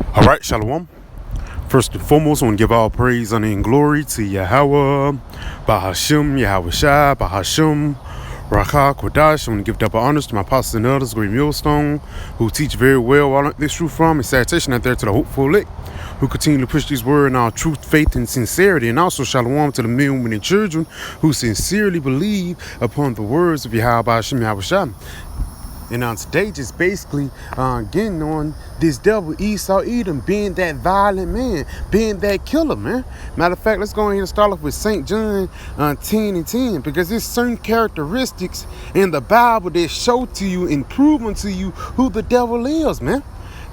All right, Shalom. First and foremost, I want to give all praise, honor, and glory to Yahweh, Bahashim, Yahweh Shai, Bahashim, Rakah, Kodash. I want to give double honors to my apostles and elders, Great Millstone, who teach very well where I learned this truth from, and salutation out there to the hopeful elect, who continue to push this word in our truth, faith, and sincerity. And also Shalom to the men, women, and children who sincerely believe upon the words of Yahweh, Bahashim, Yahweh Shai. And on today, just basically getting on this devil Esau Edom, being that violent man, being that killer, man. Matter of fact, let's go ahead and start off with St. John 10 and 10, because there's certain characteristics in the Bible that show to you and prove unto you who the devil is, man.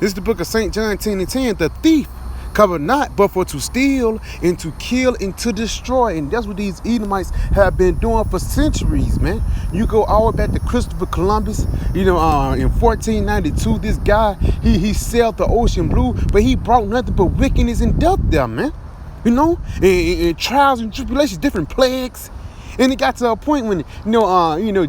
This is the book of St. John 10 and 10. The thief cometh not but for to steal and to kill and to destroy. And that's what these Edomites have been doing for centuries, man. You go all the way back to Christopher Columbus, in 1492, this guy, he sailed the ocean blue, but he brought nothing but wickedness and death there, man. And trials and tribulations, different plagues. And it got to a point when,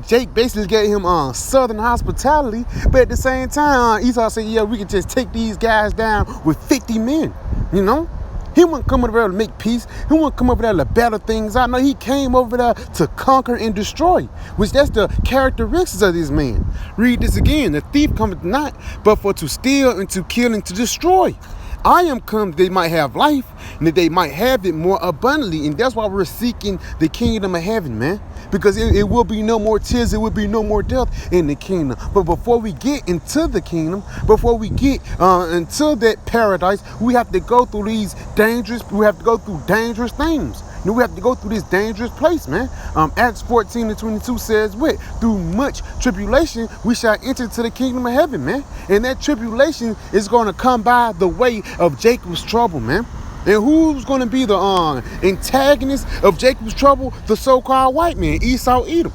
Jake basically gave him southern hospitality, but at the same time, Esau said, yeah, we can just take these guys down with 50 men, He wasn't come over there to make peace. He wasn't come over there to battle things out. No, he came over there to conquer and destroy, which that's the characteristics of this man. Read this again. The thief cometh not, but for to steal and to kill and to destroy. I am come that they might have life and that they might have it more abundantly. And that's why we're seeking the kingdom of heaven, man. Because it will be no more tears, it will be no more death in the kingdom. But before we get into the kingdom, before we get into that paradise, we have to go through these dangerous things. We have to go through this dangerous place, man. Acts 14 and 22 says what? Through much tribulation, we shall enter into the kingdom of heaven, man. And that tribulation is going to come by the way of Jacob's trouble, man. And who's going to be the antagonist of Jacob's trouble? The so-called white man, Esau Edom.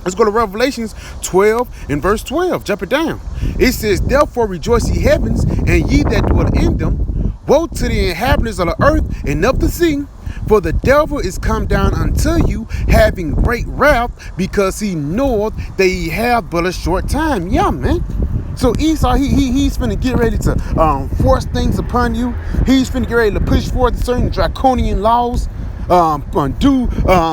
Let's go to Revelations 12 and verse 12. Jump it down. It says, therefore rejoice ye heavens, and ye that dwell in them. Woe to the inhabitants of the earth and of the sea, for the devil is come down unto you, having great wrath, because he knoweth that ye have but a short time. Yeah, man. So Esau, he's finna get ready to force things upon you. He's finna get ready to push forth certain draconian laws, do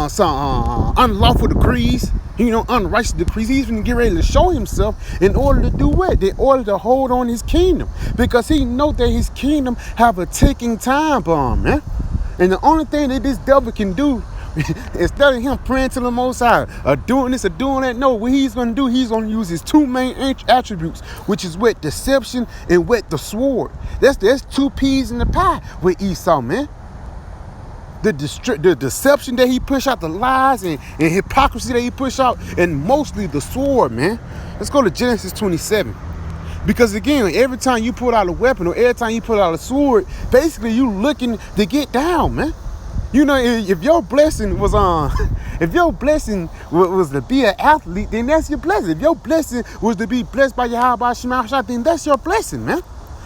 some unlawful decrees, unrighteous decrees. He's finna get ready to show himself in order to do what? In order to hold on his kingdom, because he know that his kingdom have a ticking time bomb, man. And the only thing that this devil can do, instead of him praying to the Most High, or doing this or doing that, no, what he's going to do, he's going to use his two main attributes, which is what? Deception and what? The sword. That's two peas in the pie with Esau, man. The deception that he push out, the lies and hypocrisy that he push out, and mostly the sword, man. Let's go to Genesis 27. Because again, every time you pull out a weapon or every time you pull out a sword, basically you looking to get down, man. If your blessing was was to be an athlete, then that's your blessing. If your blessing was to be blessed by Yahweh Shema, then that's your blessing, man.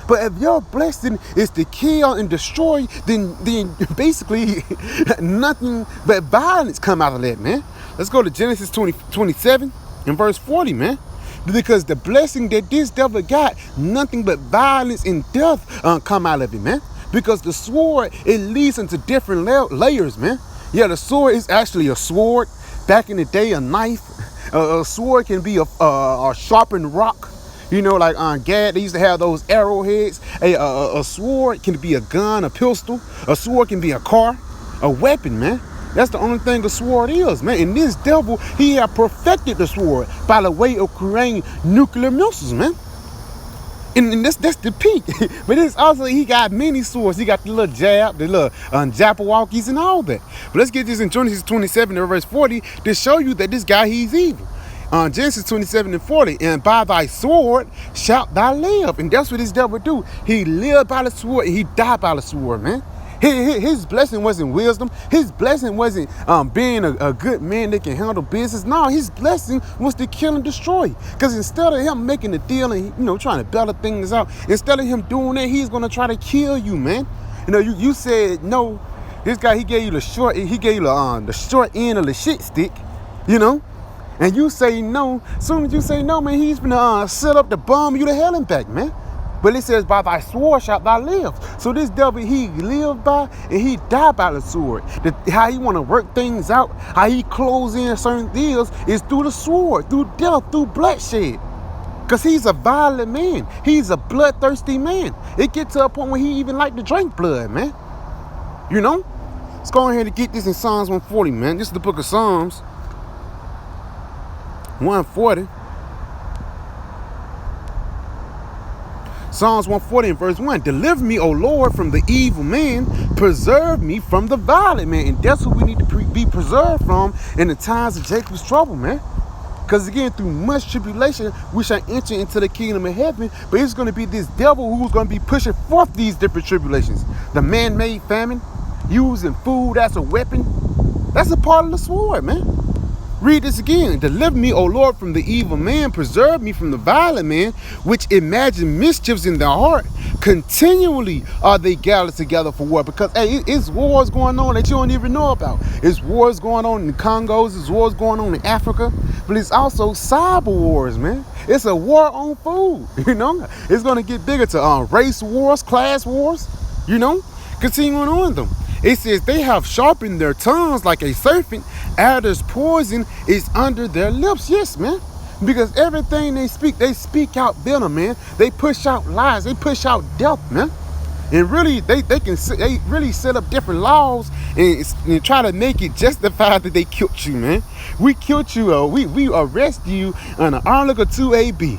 But if your blessing is to kill and destroy, then basically nothing but violence come out of that, man. Let's go to Genesis 27 and verse 40, man. Because the blessing that this devil got, nothing but violence and death come out of it, man. Because the sword, it leads into different layers, man. Yeah, the sword is actually a sword. Back in the day, a knife. A sword can be a sharpened rock. Like on Gad, they used to have those arrowheads. A sword can be a gun, a pistol. A sword can be a car, a weapon, man. That's the only thing a sword is, man. And this devil, he have perfected the sword by the way of creating nuclear missiles, man. And that's the peak. But it's also, he got many swords. He got the little jab, the little Jabberwockies and all that. But let's get this in Genesis 27 and verse 40 to show you that this guy, he's evil. Genesis 27 and 40, and by thy sword shalt thou live. And that's what this devil do. He lived by the sword and he died by the sword, man. His blessing wasn't wisdom. His blessing wasn't being a good man that can handle business. No, his blessing was to kill and destroy. Because instead of him making a deal and trying to battle things out, instead of him doing that, he's gonna try to kill you, man. You said no. This guy, he gave you the short end of the shit stick, and you say no. As soon as you say no, man, he's gonna set up to bomb you to hell and back, man. But it says, by thy sword shalt thou live. So this devil, he lived by and he died by the sword. How he want to work things out, how he close in certain deals is through the sword, through death, through bloodshed. Because he's a violent man. He's a bloodthirsty man. It gets to a point where he even like to drink blood, man. You know? Let's go ahead and get this in Psalms 140, man. This is the book of Psalms 140. Psalms 140 and verse 1. Deliver me, O Lord, from the evil man. Preserve me from the violent man. And that's what we need to be preserved from in the times of Jacob's trouble, man. Because again, through much tribulation, we shall enter into the kingdom of heaven. But it's going to be this devil who's going to be pushing forth these different tribulations. The man-made famine, using food as a weapon. That's a part of the sword, man. Read this again. Deliver me, O Lord, from the evil man. Preserve me from the violent man, which imagine mischiefs in their heart. Continually are they gathered together for war. Because, hey, it's wars going on that you don't even know about. It's wars going on in the Congos. It's wars going on in Africa. But it's also cyber wars, man. It's a war on food, you know. It's going to get bigger to race wars, class wars, you know. Continuing on them. It says, they have sharpened their tongues like a serpent. Adder's poison is under their lips. Yes, man. Because everything they speak out venom, man. They push out lies. They push out death, man. And really, they really set up different laws and try to make it justified that they killed you, man. We killed you. We arrest you under Article 2AB.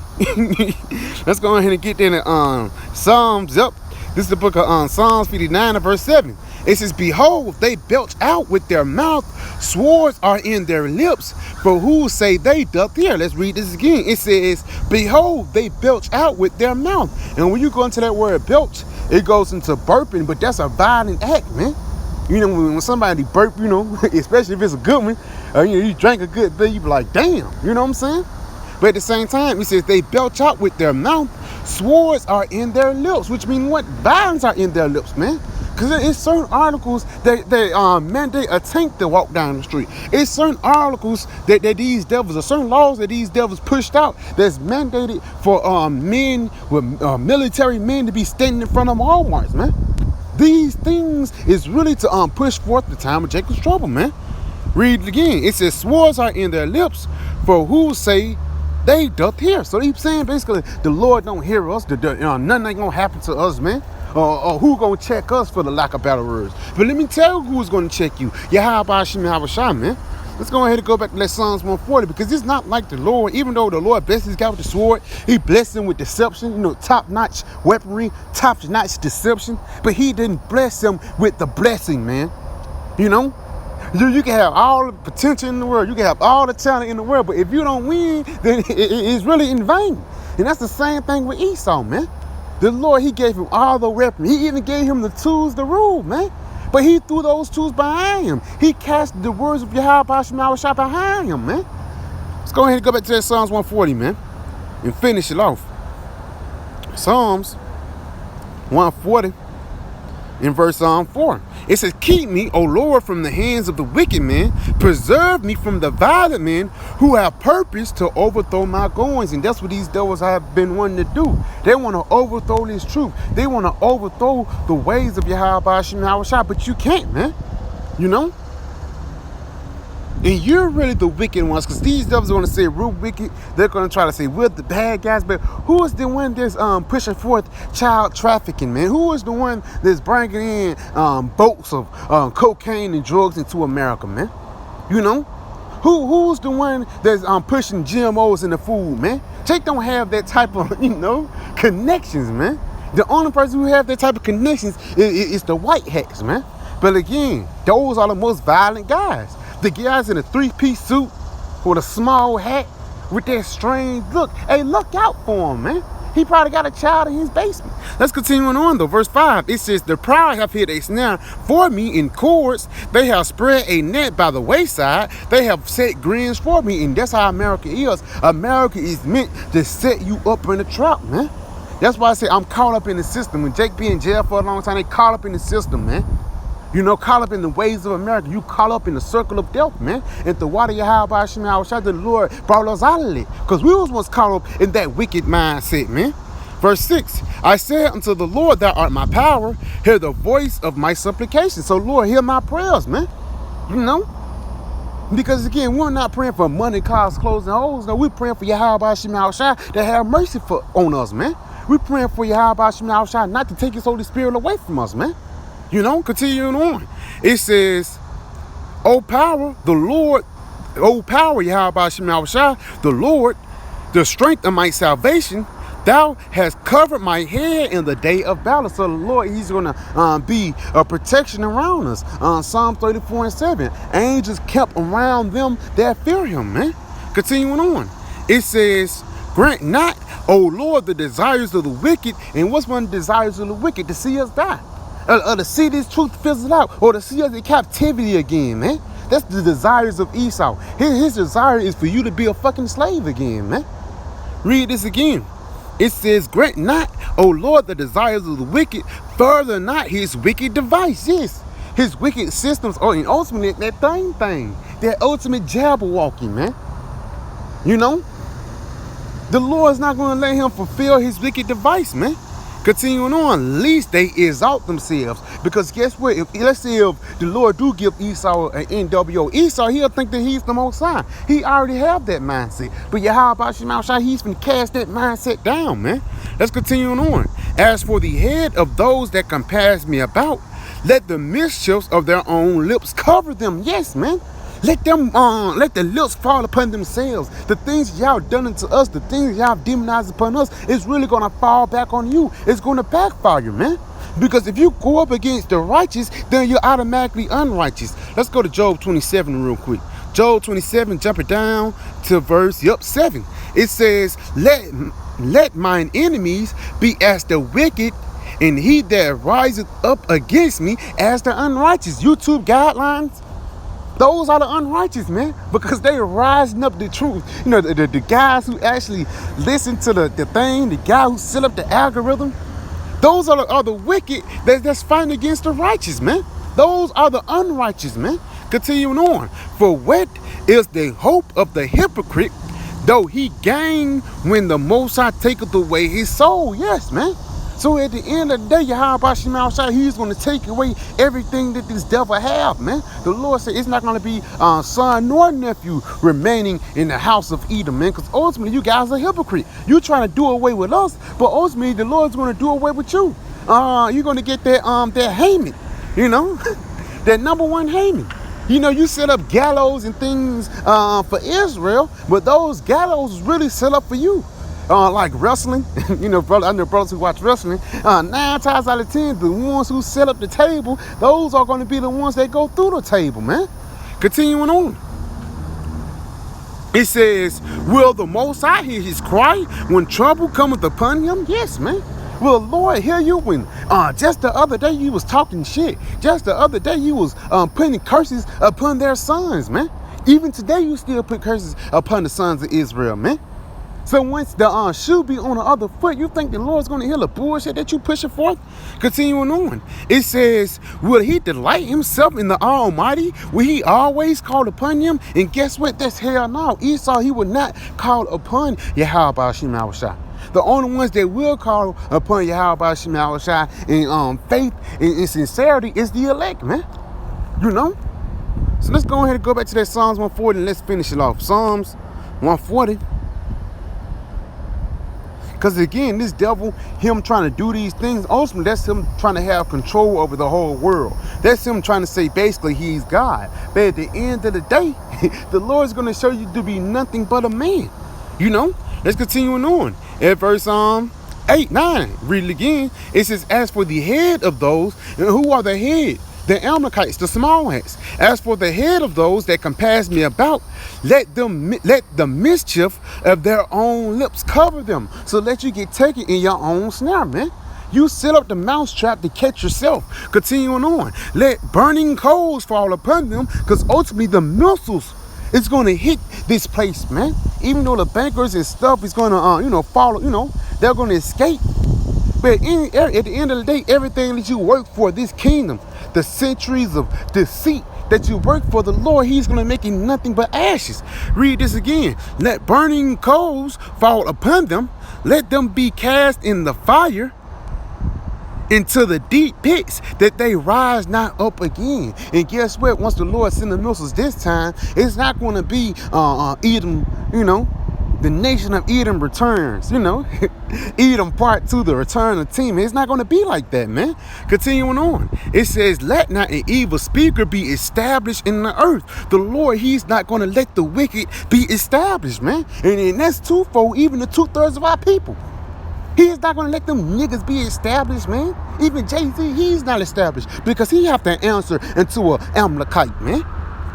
Let's go ahead and get in the Psalms up. This is the book of Psalms 59 and verse 7. It says, behold, they belch out with their mouth, swords are in their lips, for who say they doth hear? Let's read this again. It says, behold, they belch out with their mouth. And when you go into that word belch, it goes into burping, but that's a violent act, man. You know, when somebody burp, you know, especially if it's a good one, or you drank a good thing, you be like, damn, you know what I'm saying? But at the same time, it says they belch out with their mouth, swords are in their lips, which means what? Violence are in their lips, man. Because it's certain articles that mandate a tank to walk down the street. It's certain articles that these devils, or certain laws that these devils pushed out that's mandated for men with military men to be standing in front of Walmarts, man. These things is really to push forth the time of Jacob's trouble, man. Read it again. It says, swords are in their lips, for who say they doth hear. So he's saying basically the Lord don't hear us. Nothing ain't gonna happen to us, man. Or who gonna check us for the lack of better words. But let me tell you who's gonna check you. Yahweh Hashem Yahweh Shah, man. Let's go ahead and go back to that Psalms 140, because it's not like the Lord, even though the Lord blessed this guy with the sword, he blessed him with deception, you know, top-notch weaponry, top-notch deception, but he didn't bless him with the blessing, man. You know? You can have all the potential in the world, you can have all the talent in the world, but if you don't win, then it's really in vain. And that's the same thing with Esau, man. The Lord, he gave him all the weapons. He even gave him the tools to rule, man. But he threw those tools behind him. He cast the words of Yahweh Hashem Yahweh Shah behind him, man. Let's go ahead and go back to that Psalms 140, man, and finish it off. Psalms 140 in verse 4. It says, keep me, O Lord, from the hands of the wicked man. Preserve me from the violent men who have purpose to overthrow my goings. And that's what these devils have been wanting to do. They want to overthrow this truth. They want to overthrow the ways of Yahweh Hashem Yahweh Shah. But you can't, man. You know? And you're really the wicked ones, because these devils are going to say real wicked. They're going to try to say we're the bad guys. But who is the one that's pushing forth child trafficking, man? Who is the one that's bringing in boats of cocaine and drugs into America, man? You know? Who's the one that's pushing GMOs in the food, man? Jake don't have that type of, you know, connections, man. The only person who have that type of connections is the white hats, man. But again, those are the most violent guys. The guys in a three-piece suit with a small hat with that strange look. Hey, look out for him, man. He probably got a child in his basement. Let's continue on, though. Verse 5, it says, the proud have hid a snare for me in cords. They have spread a net by the wayside. They have set grins for me. And that's how America is. America is meant to set you up in a trap, man. That's why I say I'm caught up in the system. When Jake be in jail for a long time, they caught up in the system, man. You know, caught up in the ways of America. You caught up in the circle of death, man. And the water Yahweh Hashem, the Lord brought us out of it. Because we was once caught up in that wicked mindset, man. Verse 6, I said unto the Lord, thou art my power, hear the voice of my supplication. So Lord, hear my prayers, man. You know? Because again, we're not praying for money, cars, clothes, and hoes. No, we're praying for Yahweh Shem Shai to have mercy on us, man. We're praying for Yahweh Shem Shai not to take his Holy Spirit away from us, man. You know, continuing on. It says, O power, the Lord, O power, Yahweh Shem Shai, the Lord, the strength of my salvation, thou hast covered my head in the day of battle. So the Lord, he's going to be a protection around us. Psalm 34:7. Angels kept around them that fear him, man. Continuing on. It says, grant not, O Lord, the desires of the wicked. And what's one of the desires of the wicked? To see us die. Or to see this truth fizzle out. Or to see us in captivity again, man. That's the desires of Esau. His desire is for you to be a fucking slave again, man. Read this again. It says, grant not, O Lord, the desires of the wicked, further not his wicked devices, his wicked systems, or and ultimately that thing, that ultimate jabberwocky, man. You know, the Lord's not going to let him fulfill his wicked device, man. Continuing on, least they exalt themselves. Because guess what? Let's say if the Lord do give Esau an NWO, Esau, he'll think that he's the Most High. He already have that mindset. But Yahweh Shem Shai, he's been cast that mindset down, man. Let's continue on. As for the head of those that compass me about, let the mischiefs of their own lips cover them. Yes, man. Let them, let the lips fall upon themselves. The things y'all done unto us, the things y'all demonized upon us, is really gonna fall back on you. It's gonna backfire, man. Because if you go up against the righteous, then you're automatically unrighteous. Let's go to Job 27 real quick. Job 27, jumping down to verse 7. It says, let mine enemies be as the wicked, and he that riseth up against me as the unrighteous. YouTube guidelines. Those are the unrighteous, man, because they are rising up the truth. You know, the guys who actually listen to the thing, the guy who set up the algorithm, those are the wicked that's fighting against the righteous, man. Those are the unrighteous, man. Continuing on. For what is the hope of the hypocrite, though he gain when the Most High taketh away his soul? Yes, man. So at the end of the day, Yahweh Shem Shai, he's going to take away everything that this devil have, man. The Lord said it's not going to be son nor nephew remaining in the house of Edom, man. Because ultimately, you guys are hypocrite. You're trying to do away with us, but ultimately, the Lord's going to do away with you. You're going to get that Haman, you know, that number one Haman. You know, you set up gallows and things for Israel, but those gallows really set up for you. Like wrestling, you know, I know brothers who watch wrestling. 9 times out of 10, the ones who set up the table, those are going to be the ones that go through the table, man. Continuing on. It says, will the Most High hear his cry when trouble cometh upon him? Yes, man. Will the Lord hear you when just the other day you was talking shit? Just the other day you was putting curses upon their sons, man. Even today you still put curses upon the sons of Israel, man. So once the shoe be on the other foot, you think the Lord's going to hear the bullshit that you pushing forth? Continuing on. It says, will he delight himself in the Almighty? Will he always call upon him? And guess what? That's hell no. Esau, he would not call upon Yahweh Shem Shai. The only ones that will call upon Yahweh Shem Shai in faith and sincerity is the elect, man. You know? So let's go ahead and go back to that Psalms 140 and let's finish it off. Psalms 140. Because again, this devil, him trying to do these things, ultimately that's him trying to have control over the whole world. That's him trying to say basically he's God. But at the end of the day, the Lord's going to show you to be nothing but a man. You know? Let's continue on. At verse 8, 9, read it again. It says, as for the head of those, and who are the head? The Amalekites, the small hats. As for the head of those that compass me about, let the mischief of their own lips cover them. So let you get taken in your own snare, man. You set up the mousetrap to catch yourself. Continuing on. Let burning coals fall upon them, because ultimately the missiles is going to hit this place, man. Even though the bankers and stuff is going to, follow, they're going to escape. But at the end of the day, everything that you work for, this kingdom, the centuries of deceit that you work for the Lord, he's going to make it nothing but ashes. Read this again. Let burning coals fall upon them. let them be cast in the fire into the deep pits, that they rise not up again. And guess what? Once the Lord send the missiles this time, it's not going to be Edom, the nation of Edom returns, Edom part 2, the return of team. It's not going to be like that, man. Continuing on, it says, let not an evil speaker be established in the earth. The Lord, he's not going to let the wicked be established, man. And that's twofold, even the 2/3 of our people. He is not going to let them niggas be established, man. Even Jay-Z, he's not established because he have to answer into an Amalekite, man.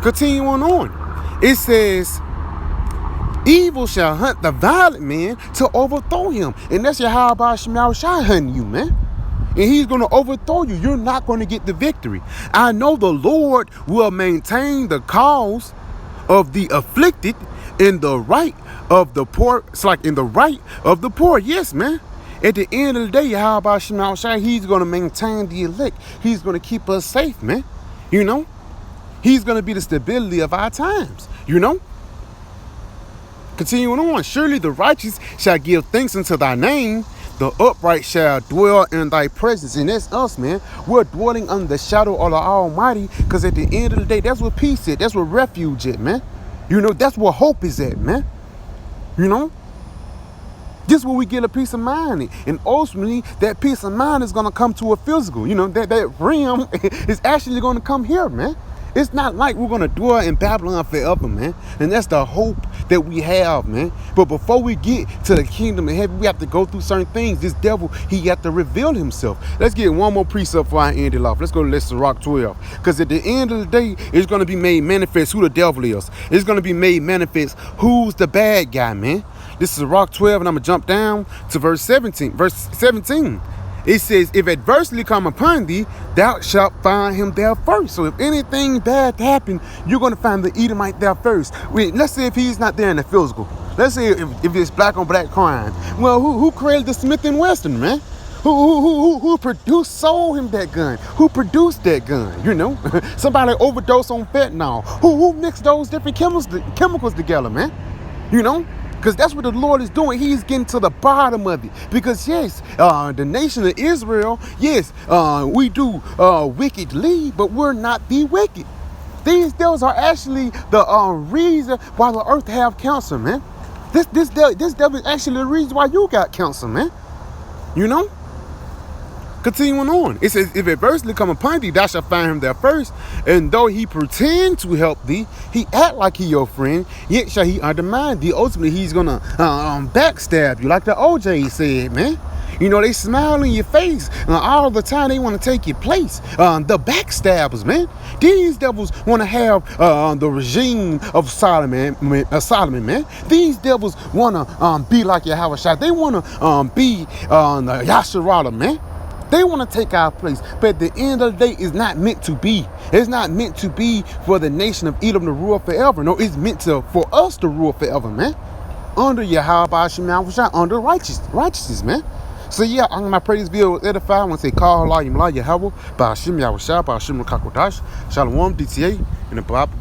Continuing on. It says, evil shall hunt the violent man to overthrow him. And that's Yahweh Shemel Shai hunting you, man. And he's going to overthrow you. You're not going to get the victory. I know the Lord will maintain the cause of the afflicted in the right of the poor. It's like in the right of the poor. Yes, man. At the end of the day, Yahweh Shemel Shai, he's going to maintain the elect. He's going to keep us safe, man. He's going to be the stability of our times, Continuing on, surely the righteous shall give thanks unto thy name. The upright shall dwell in thy presence. And that's us, man. We're dwelling under the shadow of the Almighty, because at the end of the day, that's where peace is. That's where refuge is, man. That's where hope is at, man. This is where we get a peace of mind. And ultimately, that peace of mind is going to come to a physical. That realm is actually going to come here, man. It's not like we're going to dwell in Babylon forever, man. And that's the hope that we have, man. But before we get to the kingdom of heaven, we have to go through certain things. This devil, he got to reveal himself. Let's get one more precept before I end it off. Let's go to Sirach 12. Because at the end of the day, it's going to be made manifest who the devil is. It's going to be made manifest who's the bad guy, man. This is Sirach 12, and I'm going to jump down to verse 17. Verse 17. It says, if adversity come upon thee, thou shalt find him there first. So if anything bad happen, you're going to find the Edomite there first. Let's say if he's not there in the physical. Let's say if it's black on black crime. Well, who created the Smith & Wesson, man? Who produced, sold him that gun? Who produced that gun? Somebody overdosed on fentanyl. Who mixed those different chemicals together, man? Because that's what the Lord is doing. He's getting to the bottom of it. Because, yes, the nation of Israel, yes, we do wickedly, but we're not the wicked. These devils are actually the reason why the earth have cancer, man. This devil is actually the reason why you got cancer, man. Continuing on, it says, if adversity come upon thee, thou shalt find him there first. And though he pretend to help thee, he act like he your friend, yet shall he undermine thee. Ultimately, he's gonna backstab you, like the OJ said, man. They smile in your face all the time. They want to take your place. The backstabbers, man. These devils want to have the regime of Solomon, man. These devils want to be like Yahweh Shai. They want to be the Yasharala, man. They want to take our place. But at the end of the day, it's not meant to be. It's not meant to be for the nation of Edom to rule forever. No, it's meant for us to rule forever, man. Under Yahweh Shai, under righteousness, man. So yeah, I'm going to pray this video with edify. I want to say, Call Allah Yahweh, Ba'ashim Yahweh Shai, Ba'ashim Kakodash, Shalom, DTA, and the Baba.